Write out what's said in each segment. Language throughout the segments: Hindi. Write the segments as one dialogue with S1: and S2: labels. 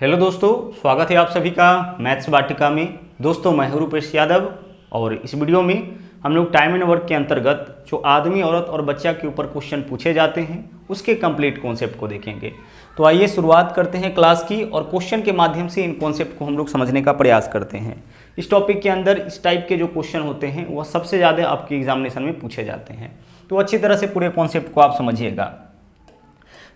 S1: हेलो दोस्तों, स्वागत है आप सभी का मैथ्स वाटिका में। दोस्तों मैं हूं रूपेश यादव और इस वीडियो में हम लोग टाइम एंड वर्क के अंतर्गत जो आदमी, औरत और बच्चा के ऊपर क्वेश्चन पूछे जाते हैं उसके कंप्लीट कॉन्सेप्ट को देखेंगे। तो आइए शुरुआत करते हैं क्लास की और क्वेश्चन के माध्यम से इन कॉन्सेप्ट को हम लोग समझने का प्रयास करते हैं। इस टॉपिक के अंदर इस टाइप के जो क्वेश्चन होते हैं वह सबसे ज़्यादा आपके एग्जामिनेशन में पूछे जाते हैं, तो अच्छी तरह से पूरे कॉन्सेप्ट को आप समझिएगा।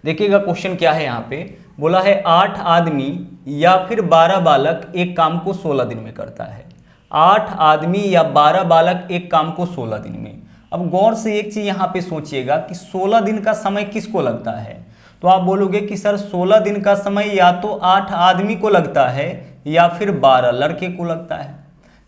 S1: देखिएगा क्वेश्चन क्या है, यहाँ पे बोला है 8 आदमी या फिर 12 बालक एक काम को 16 दिन में करता है। 8 आदमी या 12 बालक एक काम को 16 दिन में। अब गौर से एक चीज यहाँ पे सोचिएगा कि 16 दिन का समय किसको लगता है। तो आप बोलोगे कि सर 16 दिन का समय या तो 8 आदमी को लगता है या फिर 12 लड़के को लगता है।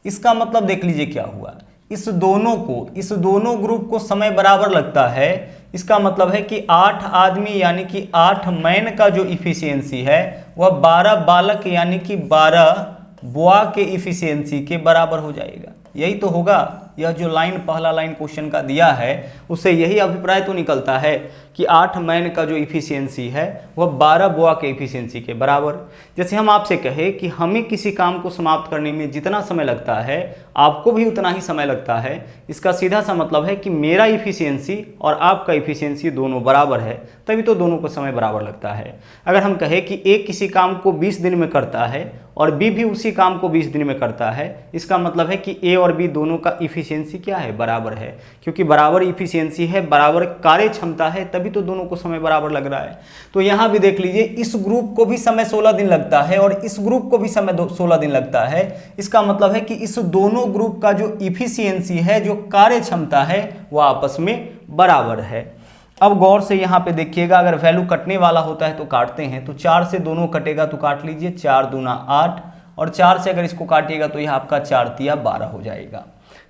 S1: इसका मतलब देख लीजिए क्या हुआ, इस दोनों ग्रुप को समय बराबर लगता है। इसका मतलब है कि 8 आदमी यानी कि 8 मैन का जो इफिशियंसी है वह 12 बालक यानी कि 12 बुआ के इफिशियंसी के बराबर हो जाएगा। यही तो होगा। यह जो लाइन पहला लाइन क्वेश्चन का दिया है उससे यही अभिप्राय तो निकलता है कि 8 मैन का जो इफिशियंसी है वह 12 बुआ के इफिशियंसी के बराबर। जैसे हम आपसे कहे कि हमें किसी काम को समाप्त करने में जितना समय लगता है आपको भी उतना ही समय लगता है, इसका सीधा सा मतलब है कि मेरा इफिशियंसी और आपका इफिशियंसी दोनों बराबर है, तभी तो दोनों को समय बराबर लगता है। अगर हम कहें कि ए किसी काम को 20 दिन में करता है और बी भी उसी काम को 20 दिन में करता है, इसका मतलब है कि ए और बी दोनों का इफिशियंसी क्या है, बराबर है। क्योंकि बराबर इफिशियंसी है, बराबर कार्य क्षमता है, तभी तो दोनों को समय बराबर लग रहा है। तो यहाँ भी देख लीजिए, इस ग्रुप को भी समय 16 दिन लगता है और इस ग्रुप को भी समय 16 दिन लगता है। इसका मतलब है कि इस दोनों ग्रुप का जो इफिशियंसी है, जो कार्य क्षमता है, वह आपस में बराबर है। अब गौर से यहाँ पे देखिएगा, अगर वैल्यू कटने वाला होता है तो काटते हैं। तो 4 से दोनों कटेगा तो काट लीजिए, 4 दूना 8 और 4 से अगर इसको काटिएगा तो यह आपका 4 तिया 12 हो जाएगा।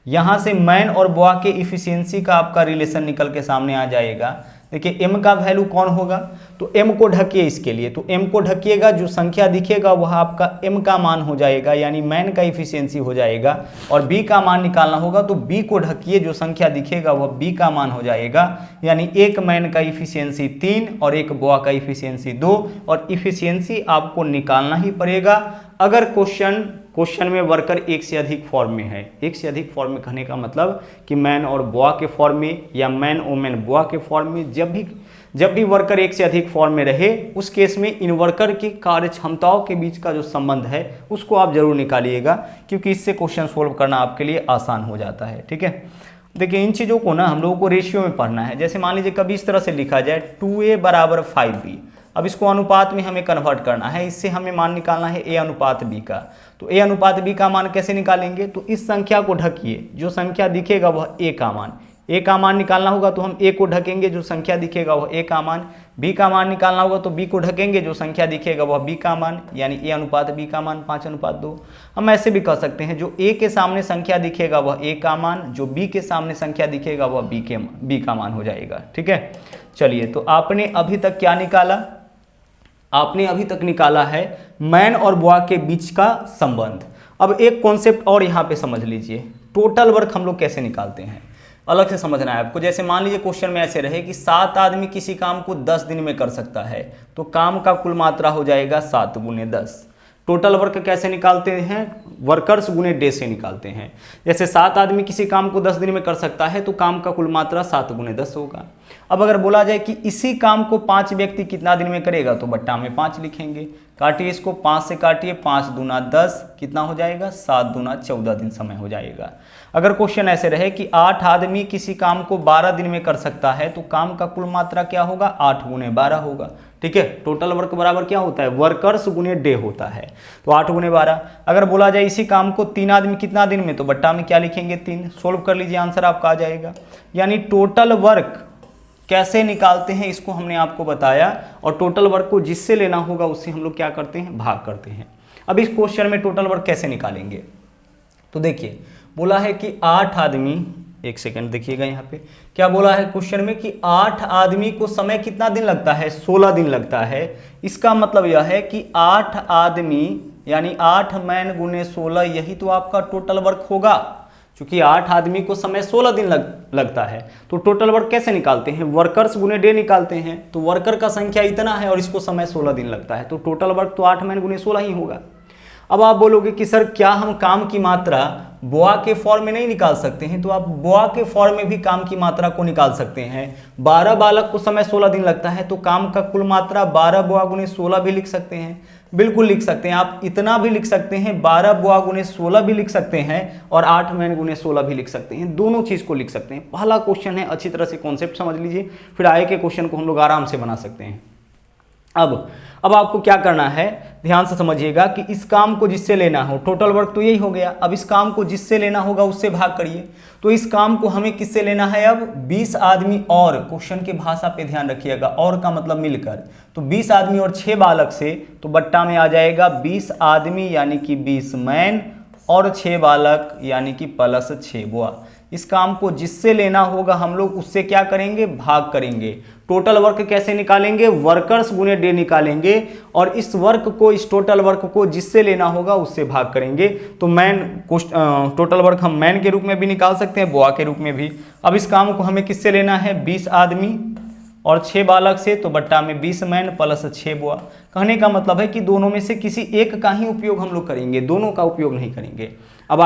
S1: यहाँ से मैन और बुआ के इफिशियंसी का आपका रिलेशन निकल के सामने आ जाएगा। देखिए m का वैल्यू कौन होगा, तो m को ढकिए इसके लिए। तो m को ढकिएगा, जो संख्या दिखेगा वह आपका m का मान हो जाएगा, यानी मैन का इफिशियंसी हो जाएगा। और b का मान निकालना होगा तो b को ढकिए, जो संख्या दिखेगा वह b का मान हो जाएगा, यानी एक मैन का इफिशियंसी 3 और एक बुआ का इफिशियंसी 2। और इफिशियंसी आपको निकालना ही पड़ेगा अगर क्वेश्चन में वर्कर एक से अधिक फॉर्म में है। एक से अधिक फॉर्म में कहने का मतलब कि मैन और बुआ के फॉर्म में या मैन वोमेन बुआ के फॉर्म में, जब भी वर्कर एक से अधिक फॉर्म में रहे, उस केस में इन वर्कर की कार्य क्षमताओं के बीच का जो संबंध है उसको आप जरूर निकालिएगा, क्योंकि इससे क्वेश्चन सोल्व करना आपके लिए आसान हो जाता है। ठीक है, देखिए इन चीज़ों को ना हम लोगों को रेशियो में पढ़ना है। जैसे मान लीजिए कभी इस तरह से लिखा जाए 2a बराबर 5b। अब इसको अनुपात में हमें कन्वर्ट करना है, इससे हमें मान निकालना है a अनुपात b का। तो a अनुपात b का मान कैसे निकालेंगे, तो इस संख्या को ढकिए, जो संख्या दिखेगा वह a का मान। a का मान निकालना होगा तो हम a को ढकेंगे, जो संख्या दिखेगा वह a का मान। b का मान निकालना होगा तो b को ढकेंगे, जो संख्या दिखेगा वह b का मान, यानी a अनुपात b का मान 5:2। हम ऐसे भी कह सकते हैं, जो a के सामने संख्या दिखेगा वह a का मान, जो b के सामने संख्या दिखेगा वह b का मान हो जाएगा। ठीक है, चलिए तो आपने अभी तक क्या निकाला, आपने अभी तक निकाला है मैन और बुआ के बीच का संबंध। अब एक कॉन्सेप्ट और यहाँ पे समझ लीजिए, टोटल वर्क हम लोग कैसे निकालते हैं, अलग से समझना है आपको। जैसे मान लीजिए क्वेश्चन में ऐसे रहे कि 7 आदमी किसी काम को 10 दिन में कर सकता है, तो काम का कुल मात्रा हो जाएगा 7 × 10। टोटल वर्क कैसे निकालते हैं, वर्कर्स गुने डे से निकालते हैं। जैसे 7 आदमी किसी काम को 10 दिन में कर सकता है तो काम का कुल मात्रा 7 × 10 होगा। अब अगर बोला जाए कि इसी काम को 5 व्यक्ति कितना दिन में करेगा, तो बट्टा में 5 लिखेंगे। काटिए इसको, 5 से काटिए, 5 दूना 10 कितना हो जाएगा, 7 दूना 14 दिन समय हो जाएगा। अगर क्वेश्चन ऐसे रहे कि 8 आदमी किसी काम को 12 दिन में कर सकता है, तो काम का कुल मात्रा क्या होगा, 8 × 12 होगा। ठीक है, टोटल वर्क बराबर क्या होता है, वर्कर्स गुने डे होता है, तो 8 × 12। अगर बोला जाए इसी काम को 3 आदमी कितना दिन में, तो बट्टा में क्या लिखेंगे, 3। सोल्व कर लीजिए, आंसर आपका आ जाएगा। यानी टोटल वर्क कैसे निकालते हैं इसको हमने आपको बताया, और टोटल वर्क को जिससे लेना होगा उससे हम लोग क्या करते हैं, भाग करते हैं। अब इस क्वेश्चन में टोटल वर्क कैसे निकालेंगे, तो देखिए बोला है कि 8 आदमी, एक सेकंड देखिएगा यहाँ पे क्या बोला है क्वेश्चन में कि 8 आदमी को समय कितना दिन लगता है, 16 दिन लगता है। इसका मतलब यह है कि 8 आदमी यानी 8 मैन गुने 16, यही तो आपका टोटल वर्क होगा। क्योंकि 8 आदमी को समय 16 दिन लगता है। तो टोटल वर्क कैसे निकालते हैं, वर्कर्स गुने डे निकालते हैं। तो वर्कर का संख्या इतना है और इसको समय 16 दिन लगता है, तो टोटल वर्क तो 8 मैन गुने 16 ही होगा। अब आप बोलोगे कि सर क्या हम काम की मात्रा बोआ के फॉर्म में नहीं निकाल सकते हैं, तो आप बोआ के फॉर्म में भी काम की मात्रा को निकाल सकते हैं। 12 बालक को समय 16 दिन लगता है, तो काम का कुल मात्रा 12 बोआ गुने 16 भी लिख सकते हैं। बिल्कुल लिख सकते हैं, आप इतना भी लिख सकते हैं, 12 बोआ गुने 16 भी लिख सकते हैं और 8 मैन गुने 16 भी लिख सकते हैं, दोनों चीज़ को लिख सकते हैं। पहला क्वेश्चन है, अच्छी तरह से कॉन्सेप्ट समझ लीजिए, फिर आगे के क्वेश्चन को हम लोग आराम से बना सकते हैं। अब आपको क्या करना है, ध्यान से समझिएगा कि इस काम को जिससे लेना हो, टोटल वर्क तो यही हो गया। अब इस काम को जिससे लेना होगा उससे भाग करिए। तो इस काम को हमें किससे लेना है, अब 20 आदमी और, क्वेश्चन की भाषा पे ध्यान रखिएगा, और का मतलब मिलकर, तो 20 आदमी और 6 बालक से, तो बट्टा में आ जाएगा 20 आदमी यानी कि 20 मैन और 6 बालक यानी कि प्लस 6 बुआ। इस काम को जिससे लेना होगा हम लोग उससे क्या करेंगे, भाग करेंगे। टोटल वर्क कैसे निकालेंगे, वर्कर्स गुने डे निकालेंगे और इस वर्क को, इस टोटल वर्क को जिससे लेना होगा उससे भाग करेंगे। तो मैन टोटल वर्क हम मैन के रूप में भी निकाल सकते हैं, बुआ के रूप में भी। अब इस काम को हमें किससे लेना है, 20 आदमी और 6 बालक से, तो बट्टा में 20 मैन प्लस 6 बुआ। कहने का मतलब है कि दोनों में से किसी एक का ही उपयोग हम लोग करेंगे, दोनों का उपयोग नहीं करेंगे। अब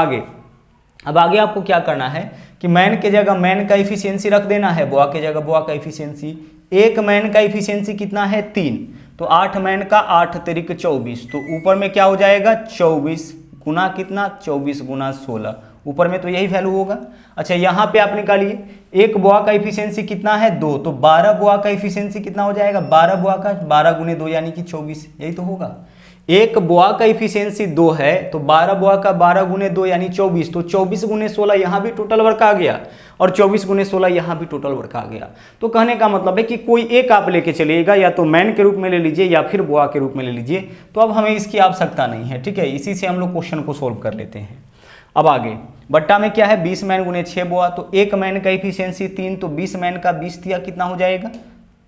S1: आगे आपको क्या करना है कि मैन के जगह मैन का इफिशियंसी रख देना है, बुआ के जगह बुआ का इफिशियंसी। एक मैन का इफिशियंसी कितना है, 3, तो 8 मैन का 8 तिरिक 24, तो ऊपर में क्या हो जाएगा 24 गुना कितना, 24 गुना 16, ऊपर में तो यही वैल्यू होगा। अच्छा यहाँ पे आप निकालिए, एक बुआ का इफिशियंसी कितना है 2, तो 12 बुआ का इफिशियंसी कितना हो जाएगा, 12 बुआ का 12 गुने 2 यानी कि 24, यही तो होगा। एक बुआ का इफिशियंसी 2 है, तो 12 बुआ का 12 गुने 2 यानी 24, तो 24 गुने 16 यहाँ भी टोटल वर्क आ गया और 24 गुने 16 यहाँ भी टोटल वर्क आ गया। तो कहने का मतलब है कि कोई एक आप लेके चलिएगा, या तो मैन के रूप में ले लीजिए या फिर बुआ के रूप में ले लीजिए। तो अब हमें इसकी आवश्यकता नहीं है, ठीक है, इसी से हम लोग क्वेश्चन को सोल्व कर लेते हैं। अब आगे बट्टा में क्या है, 20 मैन गुने 6 बुआ, तो एक मैन का इफिशियंसी 3, तो 20 मैन का 20 तिया कितना हो जाएगा,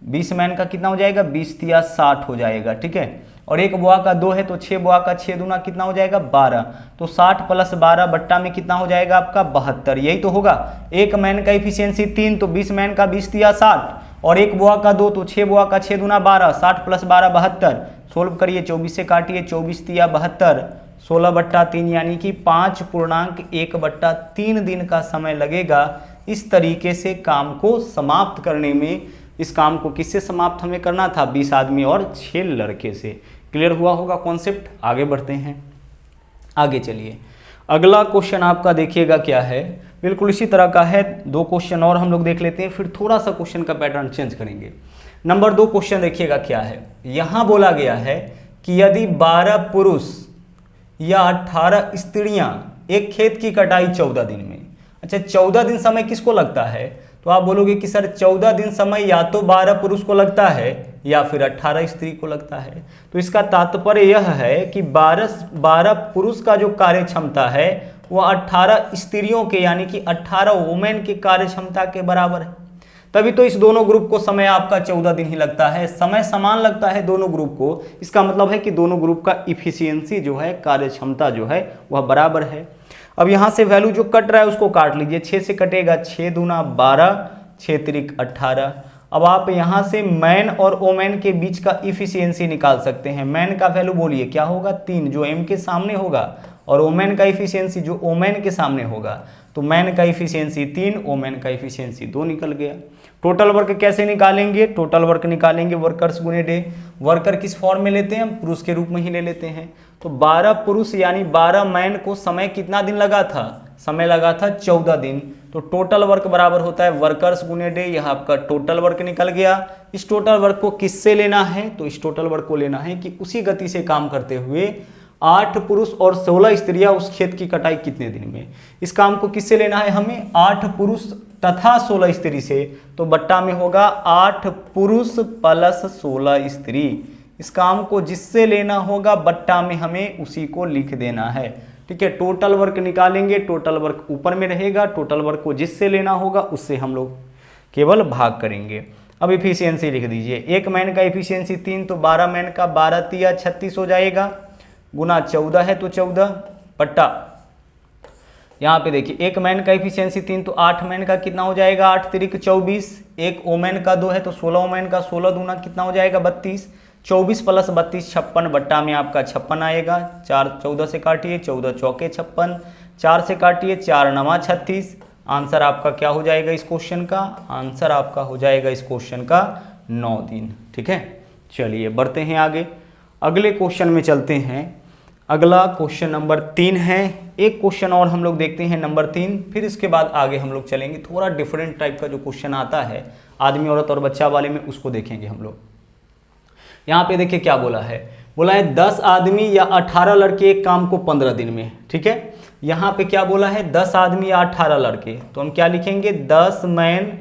S1: 20 मैन का कितना हो जाएगा, 20 तिया 60 हो जाएगा, ठीक है। और एक बुआ का 2 है, तो 6 बुआ का 6 दूना कितना हो जाएगा 12, तो 60 प्लस 12 बट्टा में कितना हो जाएगा आपका 72, यही तो होगा। एक मैन का इफिशियंसी 3, तो 20 मैन का 20 तिया 60 और एक बुआ का 2, तो 6 बुआ का 6 दूना 12, 60 प्लस 12 72, सोल्व करिए, 24 से काटिए, 24 तिया 72, 16/3 यानी कि 5.1/3 दिन का समय लगेगा इस तरीके से काम को समाप्त करने में। इस काम को किससे समाप्त हमें करना था, 20 आदमी और 6 लड़के से। क्लियर हुआ होगा कॉन्सेप्ट। आगे बढ़ते हैं, आगे चलिए। अगला क्वेश्चन आपका देखिएगा क्या है, बिल्कुल इसी तरह का है। 2 क्वेश्चन और हम लोग देख लेते हैं, फिर थोड़ा सा क्वेश्चन का पैटर्न चेंज करेंगे। नंबर 2 क्वेश्चन देखिएगा क्या है। यहाँ बोला गया है कि यदि 12 पुरुष या 18 स्त्रियां एक खेत की कटाई 14 दिन में, अच्छा 14 दिन समय किसको लगता है, तो आप बोलोगे कि सर 14 दिन समय या तो 12 पुरुष को लगता है या फिर 18 स्त्री को लगता है। तो इसका तात्पर्य यह है कि 12 पुरुष का जो कार्य क्षमता है वह 18 स्त्रियों के यानी कि 18 वुमेन की कार्य क्षमता के बराबर है। तभी तो इस दोनों ग्रुप को समय आपका 14 दिन ही लगता है, समय समान लगता है दोनों ग्रुप को। इसका मतलब है कि दोनों ग्रुप का इफिशियंसी जो है, कार्य क्षमता जो है वह बराबर है। अब यहाँ से वैल्यू जो कट रहा है उसको काट लीजिए, 6 से कटेगा 6 दूना 12, 6 तिरिक 18। अब आप यहाँ से मैन और ओमेन के बीच का इफिशियंसी निकाल सकते हैं। मैन का वैल्यू बोलिए क्या होगा 3, जो एम के सामने होगा, और ओमेन का इफिशियंसी जो ओमेन के सामने होगा। तो मैन का इफिशियंसी 3, ओमेन का इफिशियंसी 2 निकल गया। टोटल वर्क कैसे निकालेंगे, टोटल वर्क निकालेंगे वर्कर्स गुने डे। वर्कर किस फॉर्म में लेते हैं, हम पुरुष के रूप में ही ले लेते हैं। तो 12 पुरुष यानी 12 मैन को समय कितना दिन लगा था, समय लगा था 14 दिन। तो टोटल वर्क बराबर होता है वर्कर्स गुने डे, यह आपका टोटल वर्क निकल गया। इस टोटल वर्क को किससे लेना है, तो इस टोटल वर्क को लेना है कि उसी गति से काम करते हुए 8 पुरुष और 16 स्त्रियां उस खेत की कटाई कितने दिन में। इस काम को किससे लेना है हमें, 8 पुरुष तथा 16 स्त्री से। तो बट्टा में होगा 8 पुरुष प्लस 16 स्त्री। इस काम को जिससे लेना होगा बट्टा में हमें उसी को लिख देना है, ठीक है। टोटल वर्क निकालेंगे, टोटल वर्क ऊपर में रहेगा, टोटल वर्क को जिससे लेना होगा उससे हम लोग केवल भाग करेंगे। अब इफिशियंसी लिख दीजिए, एक मैन का इफिशियंसी 3, तो 12 मैन का 12 तिया 36 हो जाएगा, गुना 14 है तो 14 बट्टा यहाँ पे देखिए एक मैन का इफिशियंसी 3, तो 8 मैन का कितना हो जाएगा, 8 तिरिक 24, एक ओमैन का 2 है तो 16 ओमैन का 16 दूना कितना हो जाएगा 32, 24 प्लस 32 56, बट्टा में आपका 56 आएगा। 4 14 से काटिए, 14 चौके 56, 4 से काटिए, 4 नमा 36। आंसर आपका क्या हो जाएगा इस क्वेश्चन का, आंसर आपका हो जाएगा इस क्वेश्चन का 9 दिन। ठीक है, चलिए बढ़ते हैं आगे, अगले क्वेश्चन में चलते हैं। अगला क्वेश्चन नंबर 3 है। एक क्वेश्चन और हम लोग देखते हैं नंबर 3, फिर इसके बाद आगे हम लोग चलेंगे। थोड़ा डिफरेंट टाइप का जो क्वेश्चन आता है आदमी औरत और बच्चा वाले में, उसको देखेंगे हम लोग। यहाँ पे देखिए क्या बोला है, बोला है 10 आदमी या 18 लड़के एक काम को 15 दिन में। ठीक है, यहाँ पे क्या बोला है 10 आदमी या 18 लड़के, तो हम क्या लिखेंगे 10 मैन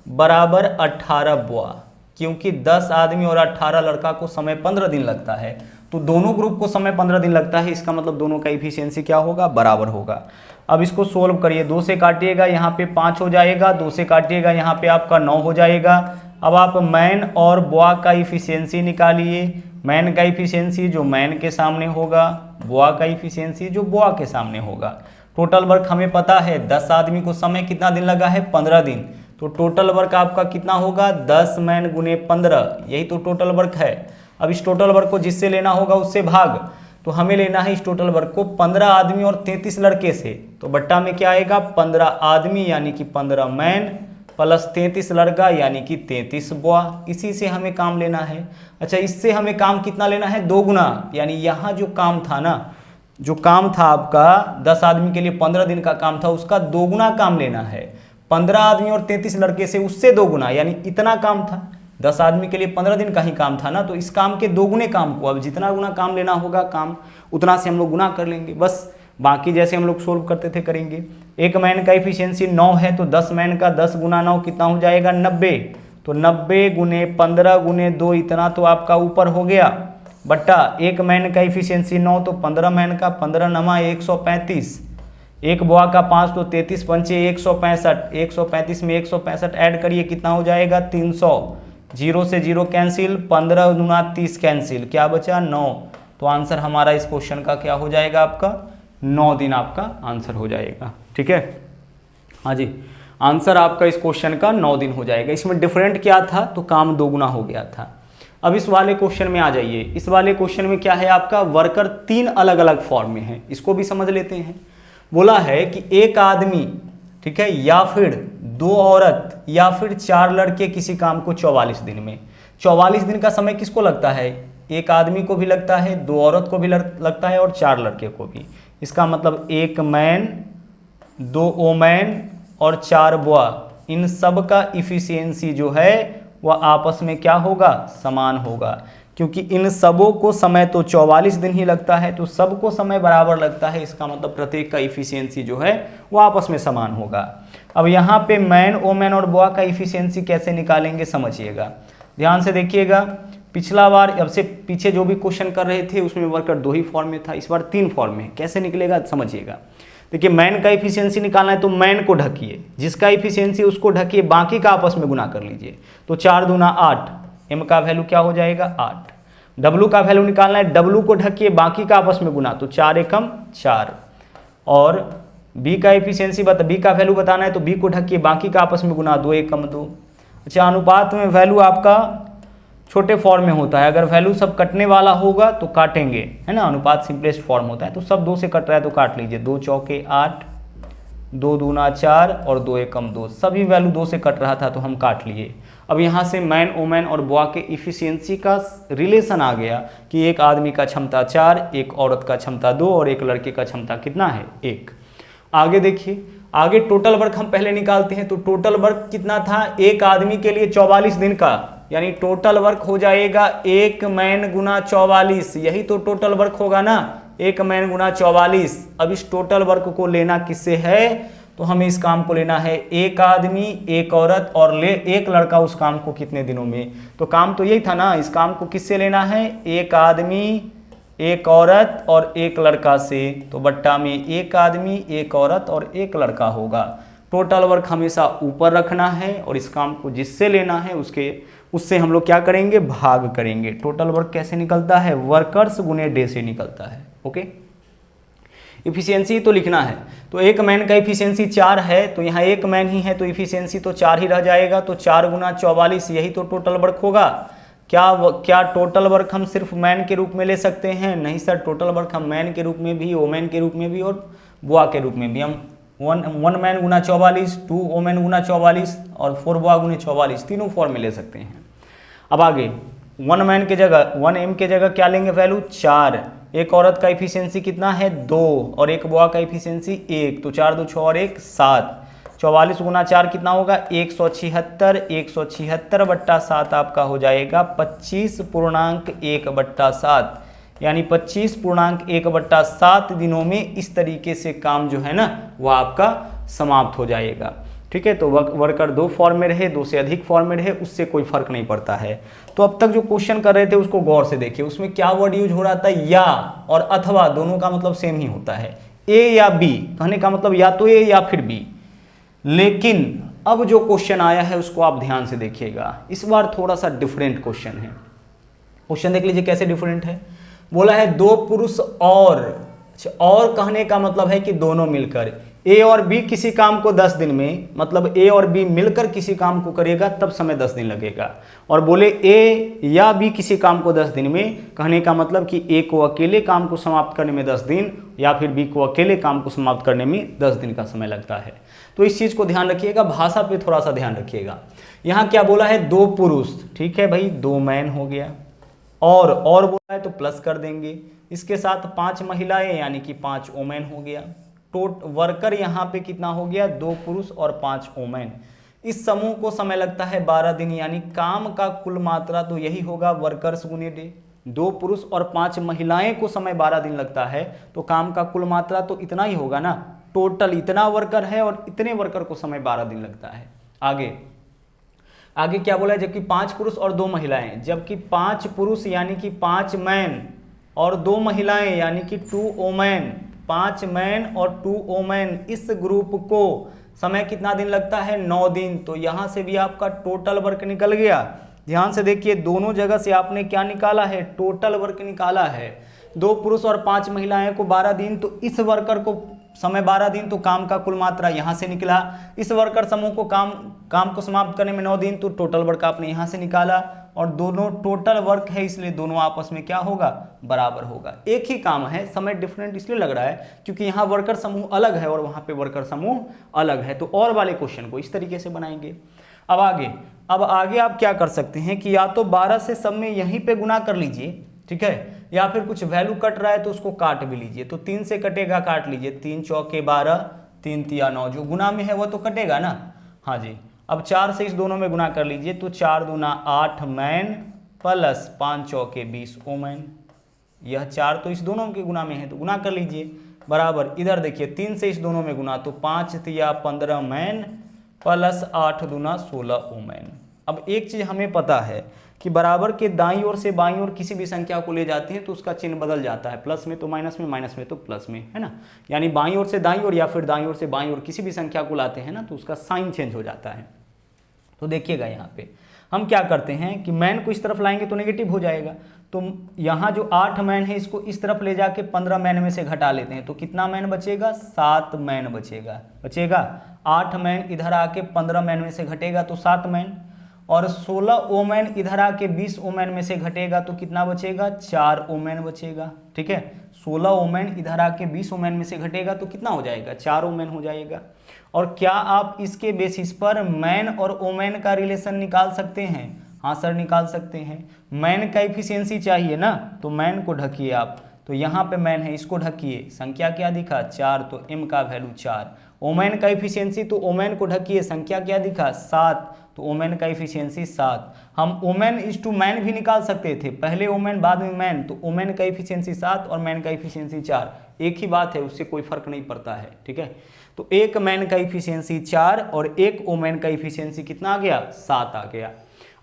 S1: बराबर 18 बॉय, क्योंकि 10 आदमी और 18 लड़का को समय 15 दिन लगता है, तो दोनों ग्रुप को समय 15 दिन लगता है, इसका मतलब दोनों का इफिशियंसी क्या होगा, बराबर होगा। अब इसको सोल्व करिए, 2 से काटिएगा यहाँ पे 5 हो जाएगा, 2 से काटिएगा यहाँ पे आपका 9 हो जाएगा। अब आप मैन और बॉय का इफिशियंसी निकालिए, मैन का इफिशियंसी जो मैन के सामने होगा, बॉय का इफिशियंसी जो बॉय के सामने होगा। टोटल वर्क हमें पता है 10 आदमी को समय कितना दिन लगा है, 15 दिन, तो टोटल वर्क आपका कितना होगा 10 मैन गुने 15, यही तो टोटल वर्क है। अब इस टोटल वर्क को जिससे लेना होगा उससे भाग, तो हमें लेना है इस टोटल वर्क को 15 आदमी और 33 लड़के से, तो बट्टा में क्या आएगा 15 आदमी यानी कि 15 मैन प्लस 33 लड़का यानी कि 33 बॉय, इसी से हमें काम लेना है। अच्छा, इससे हमें काम कितना लेना है, 2 गुना, यानी यहाँ जो काम था ना, जो काम था आपका 10 आदमी के लिए 15 दिन का काम था, उसका 2 गुना काम लेना है। 15 आदमी और 33 लड़के से उससे 2 गुना, यानी इतना काम था, 10 आदमी के लिए 15 दिन का ही काम था ना, तो इस काम के 2 गुने काम को, अब जितना गुना काम लेना होगा काम उतना से हम लोग गुना कर लेंगे, बस बाकी जैसे हम लोग सोल्व करते थे करेंगे। एक मैन का इफिशियंसी 9 है, तो 10 मैन का 10 गुना 9 कितना हो जाएगा 90, तो 90 गुने 15 गुने 2 इतना तो आपका ऊपर हो गया, बट्टा एक मैन का इफिशियंसी 9, तो 15 मैन का 15 नमा 135, एक बॉय का 5 तो 33 पंचे 165, 135 में 165 ऐड करिए कितना हो जाएगा 300, 0 से 0 कैंसिल, 15 गुना 30 कैंसिल, क्या बचा 9, तो आंसर हमारा इस क्वेश्चन का क्या हो जाएगा आपका 9 दिन आपका आंसर हो जाएगा। ठीक है, हाँ जी, आंसर आपका इस क्वेश्चन का 9 दिन हो जाएगा। इसमें डिफरेंट क्या था, तो काम 2 गुना हो गया था। अब इस वाले क्वेश्चन में आ जाइए, इस वाले क्वेश्चन में क्या है आपका वर्कर 3 अलग अलग फॉर्म में है, इसको भी समझ लेते हैं। बोला है कि एक आदमी, ठीक है, या फिर 2 औरत या फिर 4 लड़के किसी काम को 44 दिन में, 44 दिन का समय किसको लगता है, एक आदमी को भी लगता है, 2 औरत को भी लगता है और 4 लड़के को भी। इसका मतलब एक मैन, 2 ओमैन और 4 बॉय, इन सब का इफिशियंसी जो है वह आपस में क्या होगा, समान होगा, क्योंकि इन सबों को समय तो 44 दिन ही लगता है, तो सबको समय बराबर लगता है, इसका मतलब प्रत्येक का इफिशियंसी जो है वो आपस में समान होगा। अब यहाँ पे मैन, ओमैन और बॉय का इफिशियंसी कैसे निकालेंगे समझिएगा, ध्यान से देखिएगा। पिछला बार, अब से पीछे जो भी क्वेश्चन कर रहे थे उसमें वर्कर 2 ही फॉर्म में था, इस बार 3 फॉर्म में, कैसे निकलेगा समझिएगा। देखिए मैन का इफिशियंसी निकालना है तो मैन को ढकिए, जिसका इफिशियंसी उसको ढकिए, बाकी का आपस में गुना कर लीजिए, तो 4 दूना 8, एम का वैल्यू क्या हो जाएगा 8। डब्लू का वैल्यू निकालना है, डब्लू को ढकिए, बाकी का आपस में गुना, तो 4 एकम 4। और बी का इफिशियंसी बी का वैल्यू बताना है तो बी को ढकिए, बाकी का आपस में गुना, 2 एकम 2। अच्छा, अनुपात में वैल्यू आपका छोटे फॉर्म में होता है, अगर वैल्यू सब कटने वाला होगा तो काटेंगे, है ना, अनुपात सिंपलेस्ट फॉर्म होता है, तो सब 2 से कट रहा है तो काट लीजिए, 2 चौके 8, 2 दूना 4 और 2 एकम 2, सभी वैल्यू 2 से कट रहा था तो हम काट लिए। अब यहाँ से मैन, ओमैन और बॉय के इफिशियंसी का रिलेशन आ गया कि एक आदमी का क्षमता 4, एक औरत का क्षमता 2 और एक लड़के का क्षमता कितना है 1। आगे देखिए, आगे टोटल वर्क हम पहले निकालते हैं, तो टोटल वर्क कितना था एक आदमी के लिए 44 दिन का, यानी टोटल वर्क हो जाएगा 1 मैन गुना 44, यही तो टोटल वर्क होगा ना, 1 मैन गुना 44। अब इस टोटल वर्क को लेना किससे है, तो हमें इस काम को लेना है एक आदमी, एक औरत और एक लड़का उस काम को कितने दिनों में, तो काम तो यही था ना, इस काम को किससे लेना है, एक आदमी, एक औरत और एक लड़का से, तो बट्टा में एक आदमी, एक औरत और एक लड़का होगा। टोटल वर्क हमेशा ऊपर रखना है और इस काम को जिससे लेना है उससे हम लोग क्या करेंगे, भाग करेंगे। टोटल वर्क कैसे निकलता है, वर्कर्स गुने डे से निकलता है। ओके, इफिशियंसी तो लिखना है। तो एक मैन का इफिशियंसी 4 है, तो यहाँ एक मैन ही है तो इफिशियंसी तो 4 ही रह जाएगा। तो 4 गुना 44 यही तो टोटल वर्क होगा। क्या टोटल वर्क हम सिर्फ मैन के रूप में ले सकते हैं? नहीं सर, टोटल वर्क हम मैन के रूप में भी, वोमेन के रूप में भी और बुआ के रूप में भी। हम वन मैन गुना 44, 2 वोमेन गुना 44 और 4 बुआ गुने 44 तीनों फॉर्म में ले सकते हैं। अब आगे वन मैन के जगह 1 एम के जगह क्या लेंगे वैल्यू? 4। एक औरत का इफिशियंसी कितना है? 2 और एक बुआ का इफिशियंसी 1, तो 4 2 6 और 1 7। 44 गुना 4 कितना होगा? 176। 176 बट्टा 7 आपका हो जाएगा 25.1/7, यानी 25.1/7 दिनों में इस तरीके से काम जो है ना वह आपका समाप्त हो जाएगा। ठीक है, तो वर्कर 2 फॉर्म में रहे, 2 से अधिक फॉर्म में रहे, उससे कोई फर्क नहीं पड़ता है। तो अब तक जो क्वेश्चन कर रहे थे उसको गौर से देखिए, उसमें क्या वर्ड यूज हो रहा था? या और अथवा, दोनों का मतलब सेम ही होता है। ए या बी, कहने का मतलब या तो ए या फिर बी। लेकिन अब जो क्वेश्चन आया है उसको आप ध्यान से देखिएगा, इस बार थोड़ा सा डिफरेंट क्वेश्चन है। क्वेश्चन देख लीजिए कैसे डिफरेंट है। बोला है 2 पुरुष और कहने का मतलब है कि दोनों मिलकर, ए और बी किसी काम को 10 दिन में, मतलब ए और बी मिलकर किसी काम को करेगा तब समय 10 दिन लगेगा। और बोले ए या बी किसी काम को 10 दिन में, कहने का मतलब कि ए को अकेले काम को समाप्त करने में 10 दिन या फिर बी को अकेले काम को समाप्त करने में 10 दिन का समय लगता है। तो इस चीज़ को ध्यान रखिएगा, भाषा पे थोड़ा सा ध्यान रखिएगा। यहाँ क्या बोला है? 2 पुरुष, ठीक है भाई, 2 मैन हो गया, और बोला है तो प्लस कर देंगे, इसके साथ 5 महिलाएं यानी कि 5 वोमेन हो गया। वर्कर यहाँ पे कितना हो गया? 2 पुरुष और 5 वोमेन। इस समूह को समय लगता है 12 दिन, यानी काम का कुल मात्रा तो यही होगा वर्कर्स गुने डे। 2 पुरुष और 5 महिलाएं को समय 12 दिन लगता है, तो काम का कुल मात्रा तो इतना ही होगा ना। टोटल इतना वर्कर है और इतने वर्कर को समय 12 दिन लगता है। आगे क्या बोला है? जबकि 5 पुरुष और 2 महिलाएं, जबकि 5 पुरुष यानी कि 5 मैन और 2 महिलाएं यानी कि 2 वोमेन, 5 मैन और 2 वोमेन, इस ग्रुप को समय कितना दिन लगता है? 9 दिन। तो यहां से भी आपका टोटल वर्क निकल गया। ध्यान से देखिए, दोनों जगह से आपने क्या निकाला है? टोटल वर्क निकाला है। 2 पुरुष और 5 महिलाएं को 12 दिन, तो इस वर्कर को समय 12 दिन, तो काम का कुल मात्रा यहां से निकला। इस वर्कर समूह को काम को समाप्त करने में 9 दिन, तो टोटल वर्क आपने यहां से निकाला। और दोनों टोटल वर्क है, इसलिए दोनों आपस में क्या होगा? बराबर होगा। एक ही काम है, समय डिफरेंट इसलिए लग रहा है क्योंकि यहाँ वर्कर समूह अलग है और वहां पे वर्कर समूह अलग है। तो और वाले क्वेश्चन को इस तरीके से बनाएंगे। अब आगे आप क्या कर सकते हैं कि या तो 12 से सब में यहीं पे गुना कर लीजिए, ठीक है, या फिर कुछ वैल्यू कट रहा है तो उसको काट भी लीजिए। तो 3 से कटेगा, काट लीजिए। 3 चौके 12, 3 तिया 9, जो गुना में है वो तो कटेगा ना। हाँ जी। अब 4 से इस दोनों में गुना कर लीजिए, तो 4 दूना 8 मैन प्लस 5 चौके 20 वोमेन। यह 4 तो इस दोनों के गुना में है तो गुना कर लीजिए, बराबर। इधर देखिए 3 से इस दोनों में गुना, तो 5 तिया 15 मैन प्लस 8 दूना 16 वोमेन। अब एक चीज हमें पता है कि बराबर के दाईं ओर से बाईं ओर किसी भी संख्या को ले जाते हैं तो उसका चिन्ह बदल जाता है, प्लस में तो माइनस में, माइनस में तो प्लस में, है ना। यानी बाईं ओर से दाईं ओर या फिर दाईं ओर से बाईं ओर किसी भी संख्या को लाते हैं ना तो उसका साइन चेंज हो जाता है। तो देखिएगा यहाँ पे हम क्या करते हैं कि मैन को इस तरफ लाएंगे तो नेगेटिव हो जाएगा। तो यहाँ जो 8 मैन है इसको इस तरफ ले जाके 15 मैन में से घटा लेते हैं, तो कितना मैन बचेगा? 7 मैन बचेगा। 8 मैन इधर आके 15 मैन में से घटेगा तो 7 मैन, और 16 वोमेन इधर आके 20 वोमेन में से घटेगा तो कितना बचेगा? 4 वोमेन बचेगा। ठीक है, 16 वोमेन इधर आके 20 वोमेन में से घटेगा तो कितना हो जाएगा? 4 वोमेन हो जाएगा। और क्या आप इसके बेसिस पर मैन और वोमेन का रिलेशन निकाल सकते हैं? हाँ सर, निकाल सकते हैं। मैन का एफिशिएंसी चाहिए ना, तो मैन को ढकिए आप, तो यहाँ पे मैन है, इसको ढकिए। संख्या क्या दिखा? 4, तो m का वैल्यू 4। वोमेन का एफिशिएंसी, तो वोमेन को ढकिए। संख्या क्या दिखा? 7, तो वोमेन का एफिशिएंसी 7। हम वोमेन इज टू मैन भी निकाल सकते थे, पहले वोमेन बाद में मैन, तो वोमेन का एफिशिएंसी 7 और मैन का एफिशिएंसी 4, एक ही बात है, उससे कोई फर्क नहीं पड़ता है। ठीक है, तो एक मैन का एफिशिएंसी 4 और एक वोमेन का एफिशिएंसी कितना आ गया? 7 आ गया।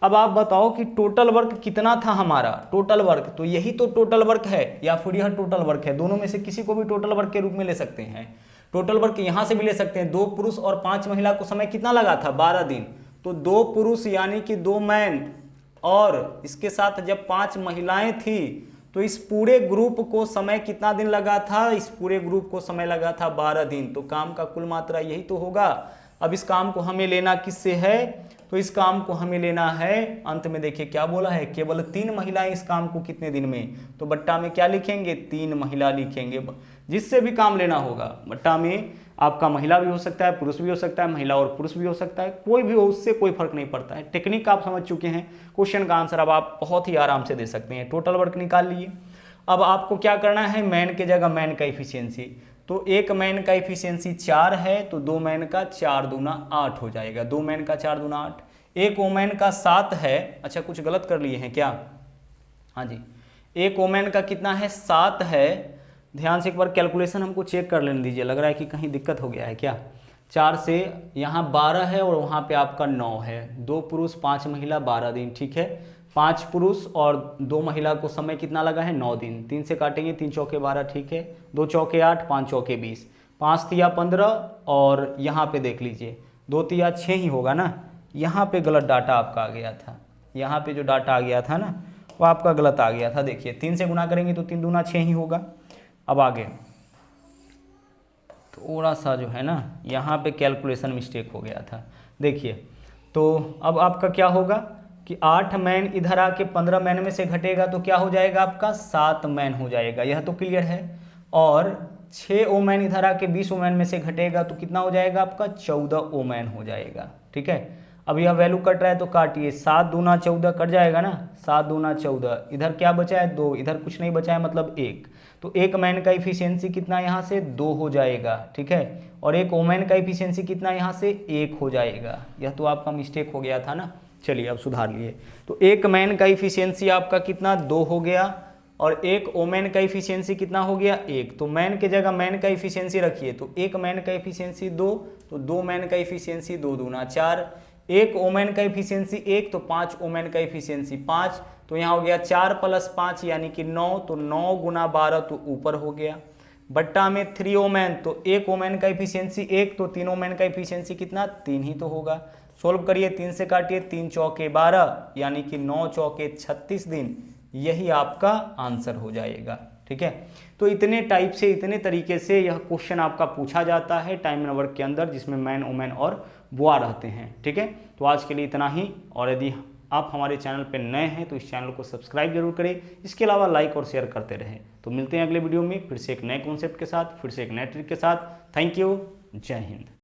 S1: अब आप बताओ कि टोटल वर्क कितना था हमारा? टोटल वर्क, तो यही तो टोटल वर्क है या फिर यह टोटल वर्क है, दोनों में से किसी को भी टोटल वर्क के रूप में ले सकते हैं। टोटल वर्क यहां से भी ले सकते हैं। 2 पुरुष और 5 महिला को समय कितना लगा था? 12 दिन। तो 2 पुरुष यानी कि 2 मैन, और इसके साथ जब 5 महिलाएं थी तो इस पूरे ग्रुप को समय कितना दिन लगा था, इस पूरे ग्रुप को समय लगा था 12 दिन। तो काम का कुल मात्रा यही तो होगा। अब इस काम को हमें लेना किससे है, तो इस काम को हमें लेना है, अंत में देखिए क्या बोला है, केवल 3 महिलाएं इस काम को कितने दिन में, तो बट्टा में क्या लिखेंगे, 3 महिला लिखेंगे। जिससे भी काम लेना होगा बट्टा में आपका महिला भी हो सकता है, पुरुष भी हो सकता है, महिला और पुरुष भी हो सकता है, कोई भी हो, उससे कोई फर्क नहीं पड़ता है। टेक्निक आप समझ चुके हैं, क्वेश्चन का आंसर अब आप बहुत ही आराम से दे सकते हैं। टोटल वर्क निकाल लिए। अब आपको क्या करना है, मैन के जगह मैन का इफिशियंसी, तो एक मैन का इफिशियंसी 4 है, तो 2 मैन का 4 दूना 8 हो जाएगा, 2 मैन का 4 दूना 8। एक वोमेन का 7 है, अच्छा कुछ गलत कर लिए हैं क्या, हाँ जी, एक वोमेन का कितना है, 7 है। ध्यान से एक बार कैलकुलेशन हमको चेक कर लेने दीजिए, लग रहा है कि कहीं दिक्कत हो गया है क्या। 4 से यहाँ 12 है और वहाँ पे आपका 9 है, 2 पुरुष 5 महिला 12 दिन, ठीक है। 5 पुरुष और 2 महिला को समय कितना लगा है, 9 दिन। 3 से काटेंगे, 3 चौके 12, ठीक है, 2 चौके 8, 5 चौके 20, 5 तिया 15 और यहाँ पे देख लीजिए 2 तिया 6 ही होगा ना। यहाँ पे गलत डाटा आपका आ गया था, यहाँ पे जो डाटा आ गया था ना वो आपका गलत आ गया था। देखिए 3 से गुना करेंगे तो 3 दूना 6 ही होगा। अब आगे थोड़ा सा जो है ना यहाँ पे कैलकुलेशन मिस्टेक हो गया था। देखिए तो अब आपका क्या होगा कि 8 मैन इधर आके 15 मैन में से घटेगा तो क्या हो जाएगा आपका, 7 मैन हो जाएगा, यह तो क्लियर है। और 6 ओमैन इधर आके 20 ओमैन में से घटेगा तो कितना हो जाएगा आपका, 14 ओमैन हो जाएगा, ठीक है। अब यह वैल्यू कट रहा है तो काटिए, 7 दूना 14 कट जाएगा ना, 7 दूना 14, इधर क्या बचा है 2, इधर कुछ नहीं बचा है मतलब 1, तो एक मैन का इफिशियंसी कितना यहाँ से 2 हो जाएगा, ठीक है। और एक वोमेन का इफिशियंसी कितना यहाँ से 1 हो जाएगा, यह तो आपका मिस्टेक हो गया था ना। चलिए अब सुधार लिए, तो एक मैन का इफिशियंसी आपका कितना 2 हो गया और एक वोमेन का इफिशियंसी कितना हो गया 1, तो मैन के जगह मैन का इफिशियंसी रखिए, तो एक मैन का इफिशियंसी 2, तो 2 मैन का इफिशियंसी 2 दूना 4, एक वोमेन का इफिशियंसी 1, तो 5 वोमेन का इफिशियंसी 5, तो यहाँ हो गया 4 + 5 यानी कि 9, तो 9 गुना 12 तो ऊपर हो गया। बट्टा में 3 वोमेन, तो एक वोमेन का इफिशियंसी 1, तो 3 वोमेन का इफिशियंसी कितना 3 ही तो होगा। सोल्व करिए, 3 से काटिए, 3 चौके 12 यानी कि 9 चौके 36 दिन, यही आपका आंसर हो जाएगा, ठीक है। तो इतने टाइप से, इतने तरीके से यह क्वेश्चन आपका पूछा जाता है टाइम एंड वर्क के अंदर, जिसमें मैन वोमेन और बुआ रहते हैं, ठीक है। तो आज के लिए इतना ही, और यदि आप हमारे चैनल पर नए हैं तो इस चैनल को सब्सक्राइब जरूर करें, इसके अलावा लाइक और शेयर करते रहें। तो मिलते हैं अगले वीडियो में फिर से एक नए कॉन्सेप्ट के साथ, फिर से एक नए ट्रिक के साथ। थैंक यू, जय हिंद।